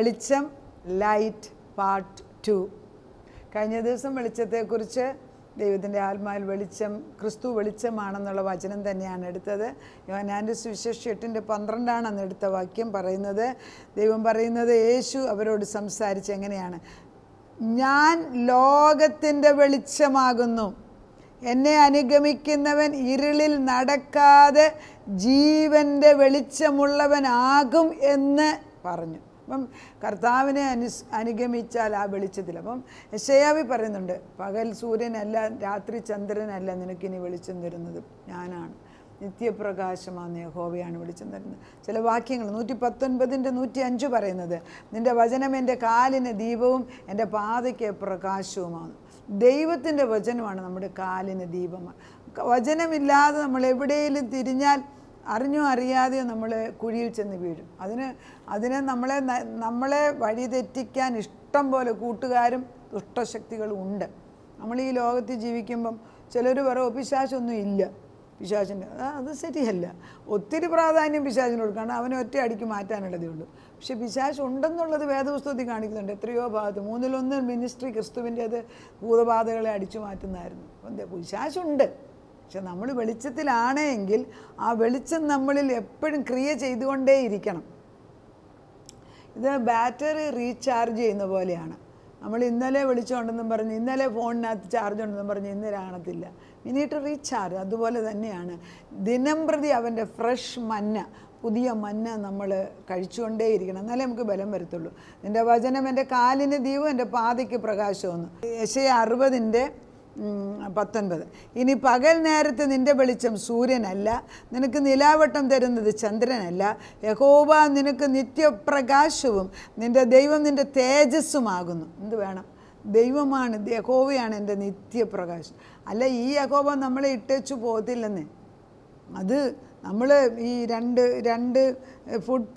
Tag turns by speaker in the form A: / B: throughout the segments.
A: വെളിച്ചം, light part 2. കഴിഞ്ഞ ദിവസം വെളിച്ചത്തെക്കുറിച്ച് ദൈവത്തിൻ്റെ ആത്മാവിൽ വെളിച്ചം, ക്രിസ്തു വെളിച്ചമാണെന്നുള്ള വചനം തന്നെയാണ് എടുത്തത്. യോഹന്നാൻ്റെ സുവിശേഷം 8:12 അന്ന് എടുത്ത വാക്യം പറയുന്നത്. ദൈവം പറയുന്നത്, യേശു അവരോട് സംസാരിച്ച് എങ്ങനെയാണ്? ഞാൻ ലോകത്തിൻ്റെ വെളിച്ചമാകുന്നു, എന്നെ അനുഗമിക്കുന്നവൻ ഇരുളിൽ നടക്കാതെ ജീവൻ്റെ വെളിച്ചമുള്ളവനാകും എന്ന് പറഞ്ഞു. അപ്പം കർത്താവിനെ അനുഗമിച്ചാൽ ആ വെളിച്ചത്തിൽ. അപ്പം യെശയ്യാവ് പറയുന്നുണ്ട്, പകൽ സൂര്യനല്ല, രാത്രി ചന്ദ്രനല്ല നിനക്കിനി വെളിച്ചം തരുന്നത് ഞാനാണ്, നിത്യപ്രകാശമാണ് യഹോവയാണ് വെളിച്ചം തരുന്നത്. ചില വാക്യങ്ങൾ 119:105 പറയുന്നത്, നിൻ്റെ വചനം എൻ്റെ കാലിന് ദീപവും എൻ്റെ പാതയ്ക്ക് പ്രകാശവുമാണ്. ദൈവത്തിൻ്റെ വചനമാണ് നമ്മുടെ കാലിന് ദീപമാണ്. വചനമില്ലാതെ നമ്മൾ എവിടെയെങ്കിലും തിരിഞ്ഞാൽ അറിഞ്ഞോ അറിയാതെയോ നമ്മൾ കുഴിയിൽ ചെന്ന് വീഴും. അതിനെ നമ്മളെ വഴിതെറ്റിക്കാൻ ഇഷ്ടം പോലെ കൂട്ടുകാരും ദുഷ്ടശക്തികളും ഉണ്ട്. നമ്മൾ ഈ ലോകത്തിൽ ജീവിക്കുമ്പം ചിലർ പറയും പിശാചൊന്നും ഇല്ല, പിശാചിൻ്റെ അത് ശരിയല്ല. ഒത്തിരി പ്രാധാന്യം പിശാചിന് കൊടുക്കണം, അവനെ ഒറ്റ അടിക്ക് മാറ്റാനുള്ളതേ ഉള്ളൂ. പക്ഷെ പിശാച് ഉണ്ടെന്നുള്ളത് വേദപുസ്തകത്തിൽ കാണിക്കുന്നുണ്ട്. എത്രയോ ഭാഗത്ത് 1/3 മിനിസ്ട്രി ക്രിസ്തുവിൻ്റെ അത് ഭൂതബാധകളെ അടിച്ചു മാറ്റുന്നതായിരുന്നു. അപ്പം പിശാചുണ്ട്. പക്ഷെ നമ്മൾ വെളിച്ചത്തിലാണെങ്കിൽ ആ വെളിച്ചം നമ്മളിൽ എപ്പോഴും ക്രിയ ചെയ്തുകൊണ്ടേയിരിക്കണം. ഇത് ബാറ്ററി റീചാർജ് ചെയ്യുന്ന പോലെയാണ്. നമ്മൾ ഇന്നലെ വിളിച്ചുകൊണ്ടെന്നും പറഞ്ഞ്, ഇന്നലെ ഫോണിനകത്ത് ചാർജ് ഉണ്ടെന്നും പറഞ്ഞ് ഇന്ന് കാണത്തില്ല. We need to recharge. അതുപോലെ തന്നെയാണ് ദിനം പ്രതി അവൻ്റെ ഫ്രഷ് മന്ന, പുതിയ മന്ന നമ്മൾ കഴിച്ചുകൊണ്ടേയിരിക്കണം. എന്നാലേ നമുക്ക് ബലം വരത്തുള്ളൂ. നിൻ്റെ വചനം എൻ്റെ കാലിന് ദീപം, എൻ്റെ പാതയ്ക്ക് പ്രകാശമെന്ന്. യെശയ്യാ 60:19. ഇനി പകൽ നേരത്ത് നിൻ്റെ വെളിച്ചം സൂര്യനല്ല, നിനക്ക് നിലാവട്ടം തരുന്നത് ചന്ദ്രനല്ല, യഹോവ നിനക്ക് നിത്യപ്രകാശവും നിൻ്റെ ദൈവം നിൻ്റെ തേജസ്സുമാകുന്നു. എന്ത് വേണം? ദൈവമാണ്, യഹോവയാണ് എൻ്റെ നിത്യപ്രകാശം. അല്ല, ഈ യഹോവ നമ്മളെ ഇട്ടേച്ചു പോകത്തില്ലെന്നേ. അത് നമ്മൾ ഈ രണ്ട് ഫുട്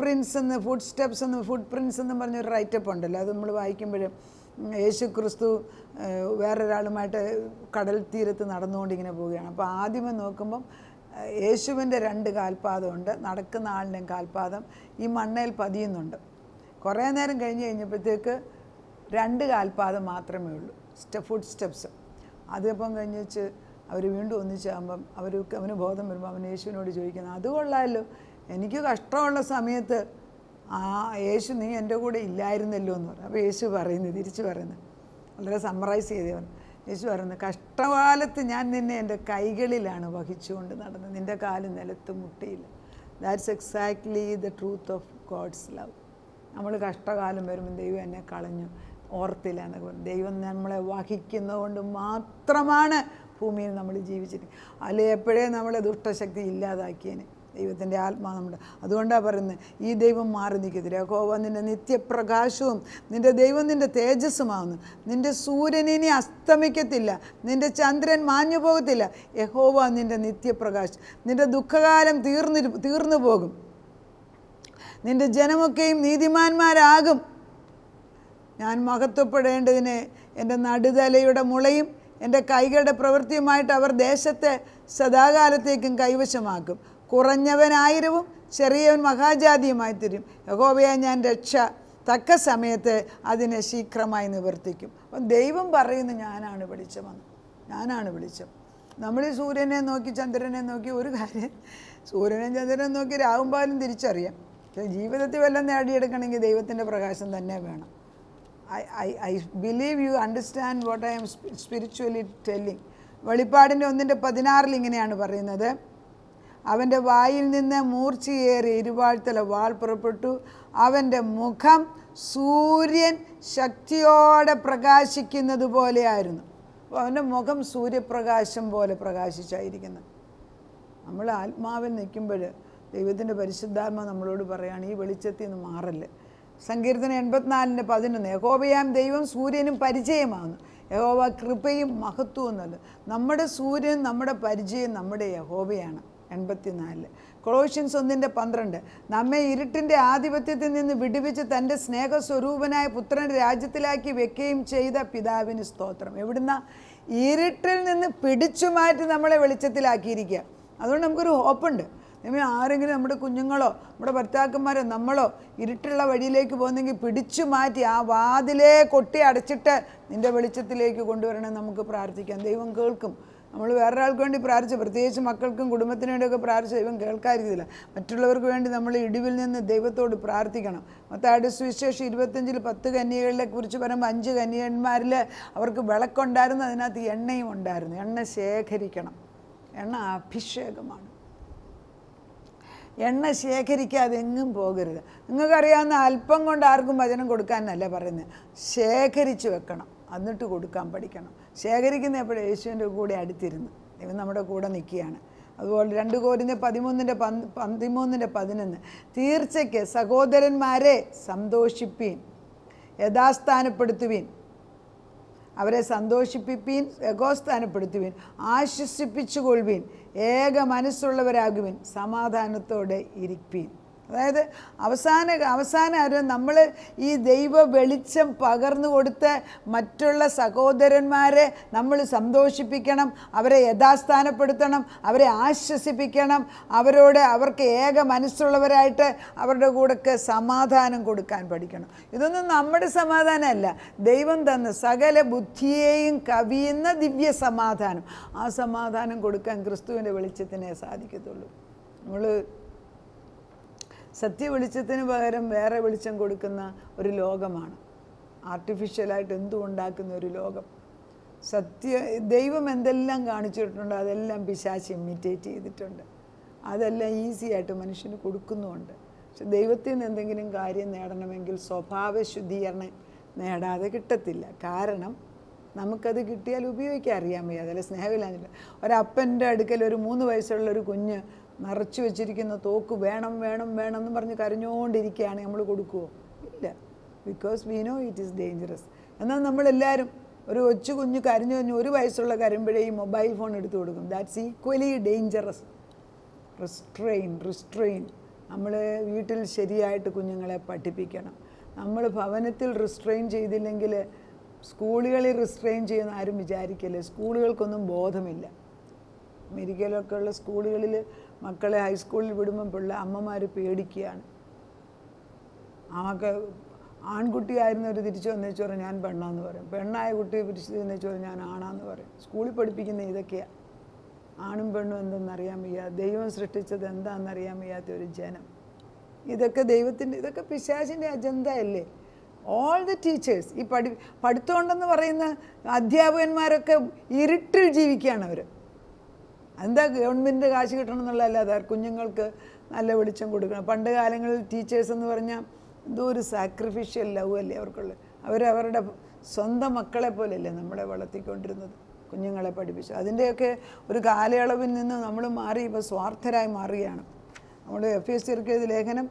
A: സ്റ്റെപ്സ് എന്ന് പറഞ്ഞൊരു റൈറ്റപ്പ് ഉണ്ടല്ലോ, അത് നമ്മൾ വായിക്കുമ്പോഴും യേശു ക്രിസ്തു വേറൊരാളുമായിട്ട് കടൽ തീരത്ത് നടന്നുകൊണ്ടിങ്ങനെ പോവുകയാണ്. അപ്പോൾ ആദ്യമേ നോക്കുമ്പം യേശുവിൻ്റെ 2 കാൽപാദമുണ്ട്, നടക്കുന്ന ആളിൻ്റെ കാൽപാദം ഈ മണ്ണയിൽ പതിയുന്നുണ്ട്. കുറേ നേരം കഴിഞ്ഞപ്പോഴത്തേക്ക് 2 കാൽപാദം മാത്രമേ ഉള്ളൂ, ഫുട് സ്റ്റെപ്സ്. അതിപ്പം കഴിഞ്ഞ് വെച്ച് അവർ വീണ്ടും ഒന്നിച്ചാകുമ്പം അവന് ബോധം വരുമ്പോൾ അവൻ യേശുവിനോട് ചോദിക്കുന്നത്, അത് കൊള്ളാമല്ലോ, എനിക്ക് കഷ്ടമുള്ള സമയത്ത് യേശു നീ എൻ്റെ കൂടെ ഇല്ലായിരുന്നല്ലോ എന്ന് പറഞ്ഞു. അപ്പോൾ യേശു തിരിച്ചു പറയുന്നത് വളരെ സമ്മറൈസ് ചെയ്തവൻ. യേശു പറയുന്നത്, കഷ്ടകാലത്ത് ഞാൻ നിന്നെ എൻ്റെ കൈകളിലാണ് വഹിച്ചുകൊണ്ട് നടന്നത്, നിൻ്റെ കാല് നിലത്ത് മുട്ടിയില്ല. That's exactly the truth of God's love. നമ്മൾ കഷ്ടകാലം വരുമ്പോൾ ദൈവം എന്നെ കളഞ്ഞു, ഓർത്തില്ല എന്നൊക്കെ പറഞ്ഞു. ദൈവം നമ്മളെ വഹിക്കുന്നത് കൊണ്ട് മാത്രമാണ് ഭൂമിയിൽ നമ്മൾ ജീവിച്ചിരിക്കുന്നത്. അല്ലെ എപ്പോഴേ നമ്മളെ ദുഷ്ടശക്തി ഇല്ലാതാക്കിയതിന് ദൈവത്തിൻ്റെ ആത്മാവ് നമ്മുടെ. അതുകൊണ്ടാണ് പറയുന്നത്, ഈ ദൈവം മാറി നിൽക്കത്തില്ല. യഹോവ നിൻ്റെ നിത്യപ്രകാശവും നിൻ്റെ ദൈവം നിൻ്റെ തേജസ്സുമാകുന്നു. നിൻ്റെ സൂര്യൻ ഇനി അസ്തമിക്കത്തില്ല, നിൻ്റെ ചന്ദ്രൻ മാഞ്ഞു പോകത്തില്ല. യഹോവ നിൻ്റെ നിത്യപ്രകാശം. നിൻ്റെ ദുഃഖകാലം തീർന്നു പോകും. നിൻ്റെ ജനമൊക്കെയും നീതിമാന്മാരാകും. ഞാൻ മഹത്വപ്പെടേണ്ടതിന് എൻ്റെ നടുതലയുടെ മുളയും എൻ്റെ കൈകളുടെ പ്രവൃത്തിയുമായിട്ട് അവർ ദേശത്തെ സദാകാലത്തേക്കും കൈവശമാക്കും. കുറഞ്ഞവൻ 1000 ചെറിയവൻ മഹാജാതിയുമായി തീരും. യഹോവയായ ഞാൻ രക്ഷ തക്ക സമയത്ത് അതിനെ ശീഘ്രമായി നിവർത്തിക്കും. അപ്പം ദൈവം പറയുന്നു, ഞാനാണ് വെളിച്ചമെന്ന്. ഞാനാണ് വെളിച്ചം. നമ്മൾ ഈ സൂര്യനെ നോക്കി ചന്ദ്രനെ നോക്കി ഒരു കാര്യം, സൂര്യനെയും ചന്ദ്രനെയും നോക്കി രാവും പകലും തിരിച്ചറിയാം. പക്ഷേ ജീവിതത്തിൽ വല്ലതും നേടിയെടുക്കണമെങ്കിൽ ദൈവത്തിൻ്റെ പ്രകാശം തന്നെ വേണം. I believe you understand what I am spiritually telling. വെളിപ്പാടിൻ്റെ 1:16 ഇങ്ങനെയാണ് പറയുന്നത്, അവൻ്റെ വായിൽ നിന്ന് മൂർച്ചയേറിയ ഇരുവാഴ്ത്തല വാൾ പുറപ്പെട്ടു, അവൻ്റെ മുഖം സൂര്യൻ ശക്തിയോടെ പ്രകാശിക്കുന്നത് പോലെയായിരുന്നു. അപ്പോൾ അവൻ്റെ മുഖം സൂര്യപ്രകാശം പോലെ പ്രകാശിച്ചായിരിക്കുന്നത്. നമ്മൾ ആത്മാവിൽ നിൽക്കുമ്പോൾ ദൈവത്തിൻ്റെ പരിശുദ്ധാത്മാ നമ്മളോട് പറയുകയാണ്, ഈ വെളിച്ചത്തിൽ നിന്ന് മാറല്ലേ. സങ്കീർത്തനം 84:11, യഹോവയാം ദൈവം സൂര്യനും പരിചയമാകുന്നു, യഹോവ കൃപയും മഹത്വവും എന്നല്ല. നമ്മുടെ സൂര്യൻ, നമ്മുടെ പരിചയം നമ്മുടെ യഹോവയാണ്. 84. കൊളോഷ്യൻസ് 1:12, നമ്മെ ഇരുട്ടിൻ്റെ ആധിപത്യത്തിൽ നിന്ന് വിടുവിച്ച് തൻ്റെ സ്നേഹസ്വരൂപനായ പുത്രൻ്റെ രാജ്യത്തിലാക്കി വെക്കുകയും ചെയ്ത പിതാവിന് സ്തോത്രം. എവിടുന്ന? ഇരുട്ടിൽ നിന്ന് പിടിച്ചു മാറ്റി നമ്മളെ വെളിച്ചത്തിലാക്കിയിരിക്കുക. അതുകൊണ്ട് നമുക്കൊരു ഹോപ്പുണ്ട്. ആരെങ്കിലും നമ്മുടെ കുഞ്ഞുങ്ങളോ നമ്മുടെ ഭർത്താക്കന്മാരോ നമ്മളോ ഇരുട്ടുള്ള വഴിയിലേക്ക് പോകുന്നെങ്കിൽ പിടിച്ചു മാറ്റി ആ വാതിലേ കൊട്ടി അടച്ചിട്ട് നിൻ്റെ വെളിച്ചത്തിലേക്ക് കൊണ്ടുവരണം. നമുക്ക് പ്രാർത്ഥിക്കാം, ദൈവം കേൾക്കും. നമ്മൾ വേറൊരാൾക്ക് വേണ്ടി പ്രാർത്ഥിച്ചു, പ്രത്യേകിച്ച് മക്കൾക്കും കുടുംബത്തിനു വേണ്ടിയൊക്കെ പ്രാർത്ഥിച്ചു, ദൈവം കേൾക്കാതിരിക്കില്ല. മറ്റുള്ളവർക്ക് വേണ്ടി നമ്മൾ ഇടിവിൽ നിന്ന് ദൈവത്തോട് പ്രാർത്ഥിക്കണം. മത്തായിയുടെ സുവിശേഷം 25 10 കന്യകകളെ കുറിച്ച് പറയുമ്പോൾ 5 കന്യകന്മാരിൽ അവർക്ക് വിളക്കുണ്ടായിരുന്നു, അതിനകത്ത് എണ്ണയും ഉണ്ടായിരുന്നു. എണ്ണ ശേഖരിക്കണം. എണ്ണ അഭിഷേകമാണ്. എണ്ണ ശേഖരിക്കാതെ എങ്ങും പോകരുത്. നിങ്ങൾക്കറിയാവുന്ന അല്പം കൊണ്ട് ആർക്കും വചനം കൊടുക്കാനല്ല പറയുന്നത്, ശേഖരിച്ച് വെക്കണം, എന്നിട്ട് കൊടുക്കാൻ പഠിക്കണം. ശേഖരിക്കുന്ന എപ്പോഴും യേശുവിൻ്റെ കൂടെ അടുത്തിരുന്ന് ദൈവം നമ്മുടെ കൂടെ നിൽക്കുകയാണ്. അതുപോലെ 2 കൊരിന്ത്യർ 13:11 തീർച്ചയ്ക്ക് സഹോദരന്മാരെ സന്തോഷിപ്പീൻ, യഥാസ്ഥാനപ്പെടുത്തുവീൻ, അവരെ സന്തോഷിപ്പിപ്പീൻ, യഥോസ്ഥാനപ്പെടുത്തുവീൻ, ആശ്വസിപ്പിച്ചുകൊള്ളുവീൻ, ഏക മനസ്സുള്ളവരാകുവിൻ, സമാധാനത്തോടെ ഇരിപ്പീൻ. അതായത് അവസാനം നമ്മൾ ഈ ദൈവ വെളിച്ചം പകർന്നു കൊടുത്ത് മറ്റുള്ള സഹോദരന്മാരെ നമ്മൾ സന്തോഷിപ്പിക്കണം, അവരെ യഥാസ്ഥാനപ്പെടുത്തണം, അവരെ ആശ്വസിപ്പിക്കണം, അവർക്ക് ഏക മനസ്സുള്ളവരായിട്ട് അവരുടെ കൂടെ സമാധാനം കൊടുക്കാൻ പഠിക്കണം. ഇതൊന്നും നമ്മുടെ സമാധാനമല്ല, ദൈവം തന്ന സകല ബുദ്ധിയെയും കവിയുന്ന ദിവ്യ സമാധാനം. ആ സമാധാനം കൊടുക്കാൻ ക്രിസ്തുവിൻ്റെ വെളിച്ചത്തിനേ സാധിക്കത്തുള്ളൂ. നമ്മൾ സത്യ വെളിച്ചത്തിന് പകരം വേറെ വെളിച്ചം കൊടുക്കുന്ന ഒരു ലോകമാണ്, ആർട്ടിഫിഷ്യലായിട്ട് എന്തും ഉണ്ടാക്കുന്ന ഒരു ലോകം. ദൈവം എന്തെല്ലാം കാണിച്ചിട്ടുണ്ടോ അതെല്ലാം പിശാച് ഇമിറ്റേറ്റ് ചെയ്തിട്ടുണ്ട്. അതെല്ലാം ഈസി ആയിട്ട് മനുഷ്യന് കൊടുക്കുന്നുമുണ്ട്. പക്ഷെ ദൈവത്തിൽ നിന്ന് എന്തെങ്കിലും കാര്യം നേടണമെങ്കിൽ സ്വഭാവ ശുദ്ധീകരണം നേടാതെ കിട്ടത്തില്ല. കാരണം നമുക്കത് കിട്ടിയാൽ ഉപയോഗിക്കാൻ അറിയാൻ വയ്യ, അതല്ല സ്നേഹമില്ലാഞ്ഞില്ല. ഒരപ്പൻ്റെ അടുക്കൽ ഒരു 3 വയസ്സുള്ള ഒരു കുഞ്ഞ് നിറച്ചു വെച്ചിരിക്കുന്ന തോക്ക് വേണം വേണം വേണം എന്ന് പറഞ്ഞ് കരഞ്ഞുകൊണ്ടിരിക്കുകയാണ്, നമ്മൾ കൊടുക്കുമോ? ഇല്ല. Because we know it is dangerous. എന്നാൽ നമ്മളെല്ലാവരും ഒരു കൊച്ചു കുഞ്ഞ് കരഞ്ഞു 1 വയസ്സുള്ള കരയുമ്പോഴേ ഈ മൊബൈൽ ഫോൺ എടുത്തു കൊടുക്കും. That's equally dangerous. റിസ്ട്രെയിൻ. നമ്മൾ വീട്ടിൽ ശരിയായിട്ട് കുഞ്ഞുങ്ങളെ പഠിപ്പിക്കണം. നമ്മൾ ഭവനത്തിൽ റിസ്ട്രെയിൻ ചെയ്തില്ലെങ്കിൽ സ്കൂളുകളിൽ റിസ്ട്രെയിൻ ചെയ്യുന്ന ആരും വിചാരിക്കില്ല. സ്കൂളുകൾക്കൊന്നും ബോധമില്ല. അമേരിക്കയിലൊക്കെ ഉള്ള സ്കൂളുകളിൽ മക്കളെ ഹൈസ്കൂളിൽ വിടുമ്പോൾ അമ്മമാർ പേടിക്കുകയാണ്. ആൺകുട്ടിയായിരുന്നവർ തിരിച്ചു വന്നേച്ചു പറയും ഞാൻ പെണ്ണാന്ന് പറയും, പെണ്ണായ കുട്ടി തിരിച്ചു വന്നേച്ചു പറയും ഞാൻ ആണാന്ന് പറയും. സ്കൂളിൽ പഠിപ്പിക്കുന്ന ഇതൊക്കെയാണ്. ആണും പെണ്ണും എന്തെന്നറിയാൻ വയ്യ, ദൈവം സൃഷ്ടിച്ചത് എന്താണെന്നറിയാൻ വയ്യാത്ത ഒരു ജനം. ഇതൊക്കെ പിശാചിൻ്റെ അജണ്ട അല്ലേ? ഓൾ ദ ടീച്ചേഴ്സ്, ഈ പഠിത്തമുണ്ടെന്ന് പറയുന്ന അധ്യാപകന്മാരൊക്കെ ഇരുട്ടിൽ ജീവിക്കുകയാണ് അവർ. എന്താ ഗവൺമെൻറ് കാശ് കിട്ടണം എന്നുള്ളതല്ലാതെ കുഞ്ഞുങ്ങൾക്ക് നല്ല വെളിച്ചം കൊടുക്കണം. പണ്ട് കാലങ്ങളിൽ ടീച്ചേഴ്സ് എന്ന് പറഞ്ഞാൽ എന്തോ ഒരു സാക്രിഫിഷ്യൽ ലവ് അല്ലേ അവർക്കുള്ളത്. അവരവരുടെ സ്വന്തം മക്കളെ പോലെയല്ലേ നമ്മളെ വളർത്തിക്കൊണ്ടിരുന്നത്, കുഞ്ഞുങ്ങളെ പഠിപ്പിച്ചു. അതിൻ്റെയൊക്കെ ഒരു കാലയളവിൽ നിന്ന് നമ്മൾ മാറി ഇപ്പോൾ സ്വാർത്ഥരായി മാറുകയാണ്. നമ്മൾ എഫേസ്യർക്ക് എഴുതിയ ലേഖനം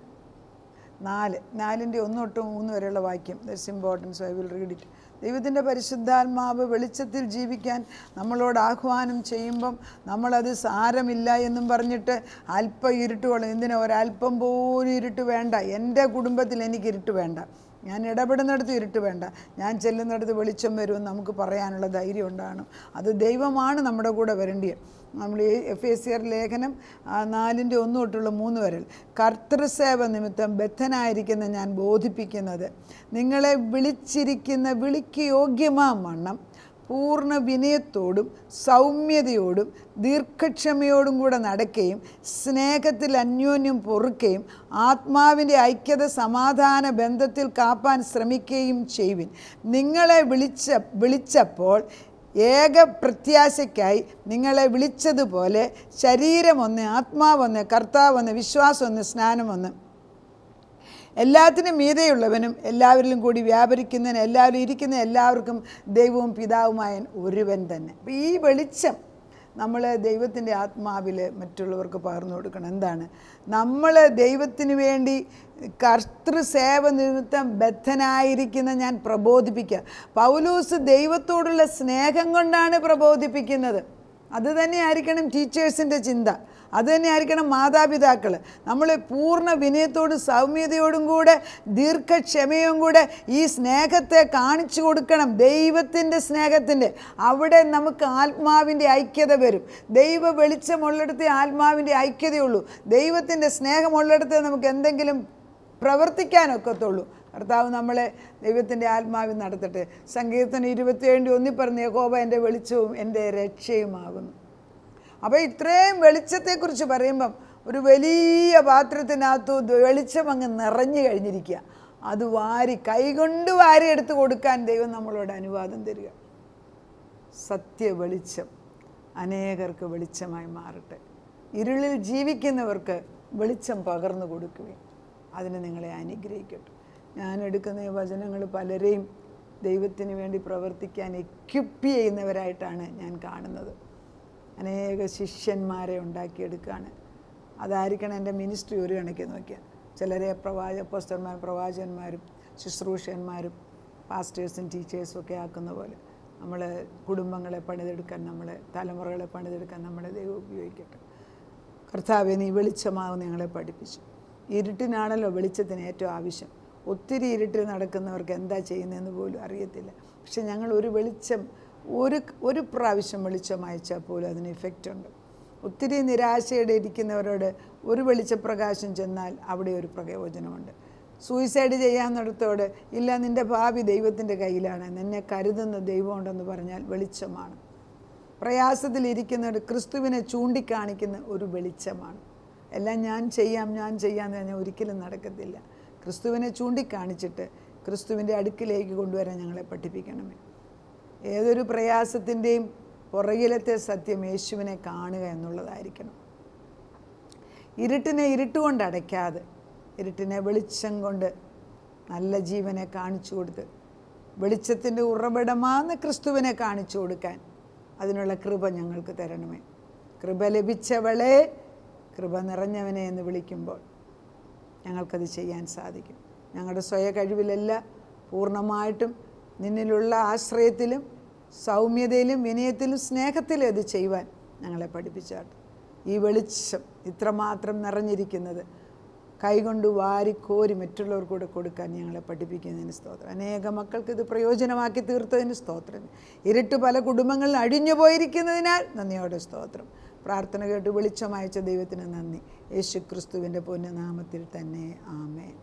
A: 4:1 തൊട്ട് 3 വരെയുള്ള വാക്യം, that's importance, I will read it. ദൈവത്തിൻ്റെ പരിശുദ്ധാത്മാവ് വെളിച്ചത്തിൽ ജീവിക്കാൻ നമ്മളോട് ആഹ്വാനം ചെയ്യുമ്പം നമ്മളത് സാരമില്ല എന്നും പറഞ്ഞിട്ട് അല്പം ഇരുട്ട് കൊള്ളും. എന്തിനാ? ഒരല്പം പോലും ഇരുട്ട് വേണ്ട. എൻ്റെ കുടുംബത്തിൽ എനിക്ക് ഇരുട്ട് വേണ്ട, ഞാൻ ഇടപെടുന്നിടത്ത് ഇരുട്ട് വേണ്ട, ഞാൻ ചെല്ലുന്നിടത്ത് വെളിച്ചം വരുമെന്ന് നമുക്ക് പറയാനുള്ള ധൈര്യം ഉണ്ടാകണം. അത് ദൈവമാണ് നമ്മുടെ കൂടെ വരേണ്ടത്. നമ്മൾ ഈ എഫേസ്യർ ലേഖനം 4:1 തൊട്ടുള്ള 3 വരെ, കർത്തൃസേവ നിമിത്തം ബദ്ധനായിരിക്കുന്ന ഞാൻ ബോധിപ്പിക്കുന്നത്, നിങ്ങളെ വിളിച്ചിരിക്കുന്ന വിളിക്ക് യോഗ്യമാം വണ്ണം പൂർണ്ണ വിനയത്തോടും സൗമ്യതയോടും ദീർഘക്ഷമയോടും കൂടെ നടക്കുകയും സ്നേഹത്തിൽ അന്യോന്യം പൊറുക്കുകയും ആത്മാവിൻ്റെ ഐക്യത സമാധാന ബന്ധത്തിൽ കാപ്പാൻ ശ്രമിക്കുകയും ചെയ്യുവിൻ. നിങ്ങളെ വിളിച്ചപ്പോൾ ഏക പ്രത്യാശയ്ക്കായി നിങ്ങളെ വിളിച്ചതുപോലെ ശരീരമൊന്ന്, ആത്മാവൊന്ന്, കർത്താവൊന്ന്, വിശ്വാസമൊന്ന്, സ്നാനമൊന്ന്, എല്ലാത്തിനും മീതെയുള്ളവനും എല്ലാവരിലും കൂടി വ്യാപരിക്കുന്നതിന് എല്ലാവരും ഇരിക്കുന്ന എല്ലാവർക്കും ദൈവവും പിതാവുമായ ഒരുവൻ തന്നെ. അപ്പോൾ ഈ വെളിച്ചം നമ്മൾ ദൈവത്തിൻ്റെ ആത്മാവിൽ മറ്റുള്ളവർക്ക് പകർന്നു കൊടുക്കണം. എന്താണ്? നമ്മൾ ദൈവത്തിന് വേണ്ടി കർത്തൃസേവ നിമിത്തം ബദ്ധനായിരിക്കുന്ന ഞാൻ പ്രബോധിപ്പിക്കുക. പൗലോസ് ദൈവത്തോടുള്ള സ്നേഹം കൊണ്ടാണ് പ്രബോധിപ്പിക്കുന്നത്. അത് തന്നെയായിരിക്കണം ടീച്ചേഴ്സിൻ്റെ ചിന്ത. അതുതന്നെ ആയിരിക്കണം മാതാപിതാക്കൾ. നമ്മൾ പൂർണ്ണ വിനയത്തോടും സൗമ്യതയോടും കൂടെ ദീർഘക്ഷമയും കൂടെ ഈ സ്നേഹത്തെ കാണിച്ചു കൊടുക്കണം. ദൈവത്തിൻ്റെ സ്നേഹത്തിൻ്റെ അവിടെ നമുക്ക് ആത്മാവിൻ്റെ ഐക്യത വരും. ദൈവ വെളിച്ചമുള്ളിടത്തെ ആത്മാവിൻ്റെ ഐക്യതയുള്ളൂ. ദൈവത്തിൻ്റെ സ്നേഹമുള്ളിടത്തെ നമുക്ക് എന്തെങ്കിലും പ്രവർത്തിക്കാനൊക്കത്തുള്ളൂ. കർത്താവ് നമ്മളെ ദൈവത്തിൻ്റെ ആത്മാവിൽ നടത്തട്ടെ. സങ്കീർത്തനം 27:1 പറഞ്ഞ് യഹോവ എൻ്റെ വെളിച്ചവും എൻ്റെ രക്ഷയുമാകുന്നു. അപ്പോൾ ഇത്രയും വെളിച്ചത്തെക്കുറിച്ച് പറയുമ്പം ഒരു വലിയ പാത്രത്തിനകത്തു വെളിച്ചം അങ്ങ് നിറഞ്ഞു കഴിഞ്ഞിരിക്കുക. അത് കൈകൊണ്ട് വാരി എടുത്ത് കൊടുക്കാൻ ദൈവം നമ്മളോട് അനുവാദം തരിക. സത്യ വെളിച്ചം അനേകർക്ക് വെളിച്ചമായി മാറട്ടെ. ഇരുളിൽ ജീവിക്കുന്നവർക്ക് വെളിച്ചം പകർന്നു കൊടുക്കുകയും അതിന് നിങ്ങളെ അനുഗ്രഹിക്കട്ടെ. ഞാൻ എടുക്കുന്ന ഈ വചനങ്ങൾ പലരെയും ദൈവത്തിന് വേണ്ടി പ്രവർത്തിക്കാൻ എക്യുപ്പ് ചെയ്യുന്നവരായിട്ടാണ് ഞാൻ കാണുന്നത്. അനേക ശിഷ്യന്മാരെ ഉണ്ടാക്കിയെടുക്കുകയാണ്. അതായിരിക്കണം എൻ്റെ മിനിസ്ട്രി ഒരു കണക്ക് നോക്കിയാൽ. ചിലരെ അപ്പോസ്തലന്മാരും പ്രവാചകന്മാരും ശുശ്രൂഷകന്മാരും പാസ്റ്റേഴ്സും ടീച്ചേഴ്സും ഒക്കെ ആക്കുന്ന പോലെ നമ്മൾ കുടുംബങ്ങളെ പണിതെടുക്കാൻ, നമ്മളെ തലമുറകളെ പണിതെടുക്കാൻ നമ്മളെ ദൈവം ഉപയോഗിക്കട്ടെ. കർത്താവേ, നീ വെളിച്ചമാകുന്ന ഞങ്ങളെ പഠിപ്പിച്ചു. ഇരുട്ടിനാണല്ലോ വെളിച്ചത്തിന് ഏറ്റവും ആവശ്യം. ഒത്തിരി ഇരുട്ടിൽ നടക്കുന്നവർക്ക് എന്താ ചെയ്യുന്നതെന്ന് പോലും അറിയത്തില്ല. പക്ഷെ ഞങ്ങൾ ഒരു വെളിച്ചം ഒരു പ്രാവശ്യം വെളിച്ചം അയച്ചാൽ പോലും അതിന് ഇഫക്റ്റ് ഉണ്ട്. ഒത്തിരി നിരാശയുടെ ഇരിക്കുന്നവരോട് ഒരു വെളിച്ചപ്രകാശം ചെന്നാൽ അവിടെ ഒരു പ്രയോജനമുണ്ട്. സൂയിസൈഡ് ചെയ്യാവുന്നിടത്തോട് ഇല്ല, നിൻ്റെ ഭാവി ദൈവത്തിൻ്റെ കയ്യിലാണ്, നിന്നെ കരുതുന്ന ദൈവമുണ്ടെന്ന് പറഞ്ഞാൽ വെളിച്ചമാണ്. പ്രയാസത്തിലിരിക്കുന്നവർ ക്രിസ്തുവിനെ ചൂണ്ടിക്കാണിക്കുന്ന ഒരു വെളിച്ചമാണ്. എല്ലാം ഞാൻ ചെയ്യാമെന്ന് പറഞ്ഞാൽ ഒരിക്കലും നടക്കത്തില്ല. ക്രിസ്തുവിനെ ചൂണ്ടിക്കാണിച്ചിട്ട് ക്രിസ്തുവിൻ്റെ അടുക്കിലേക്ക് കൊണ്ടുവരാൻ ഞങ്ങളെ പഠിപ്പിക്കണമേ. ഏതൊരു പ്രയാസത്തിൻ്റെയും പുറകിലത്തെ സത്യം യേശുവിനെ കാണുക എന്നുള്ളതായിരിക്കണം. ഇരുട്ടിനെ ഇരുട്ടുകൊണ്ട് അടയ്ക്കാതെ ഇരുട്ടിനെ വെളിച്ചം കൊണ്ട് നല്ല ജീവനെ കാണിച്ചു കൊടുത്ത് വെളിച്ചത്തിൻ്റെ ഉറവിടമാണെന്ന് ക്രിസ്തുവിനെ കാണിച്ചു കൊടുക്കാൻ അതിനുള്ള കൃപ ഞങ്ങൾക്ക് തരണമേ. കൃപ ലഭിച്ചവളെ, കൃപ നിറഞ്ഞവനെ എന്ന് വിളിക്കുമ്പോൾ ഞങ്ങൾക്കത് ചെയ്യാൻ സാധിക്കും. ഞങ്ങളുടെ സ്വയ കഴിവിലല്ല, പൂർണ്ണമായിട്ടും നിന്നിലുള്ള ആശ്രയത്തിലും സൗമ്യതയിലും വിനയത്തിലും സ്നേഹത്തിലും അത് ചെയ്യുവാൻ ഞങ്ങളെ പഠിപ്പിച്ചാട്ട്. ഈ വെളിച്ചം ഇത്രമാത്രം നിറഞ്ഞിരിക്കുന്നത് കൈകൊണ്ട് വാരിക്കോരി മറ്റുള്ളവർക്കൂടെ കൊടുക്കാൻ ഞങ്ങളെ പഠിപ്പിക്കുന്നതിന് സ്തോത്രം. അനേക മക്കൾക്ക് ഇത് പ്രയോജനമാക്കി തീർത്തതിന് സ്തോത്രം. ഇരുട്ട് പല കുടുംബങ്ങളിൽ അഴിഞ്ഞു പോയിരിക്കുന്നതിനാൽ നന്ദിയോടെ സ്തോത്രം. പ്രാർത്ഥന കേട്ട് വെളിച്ചം അയച്ച ദൈവത്തിന് നന്ദി. യേശു ക്രിസ്തുവിൻ്റെ പൊന്നുനാമത്തിൽ തന്നെ ആമേൻ.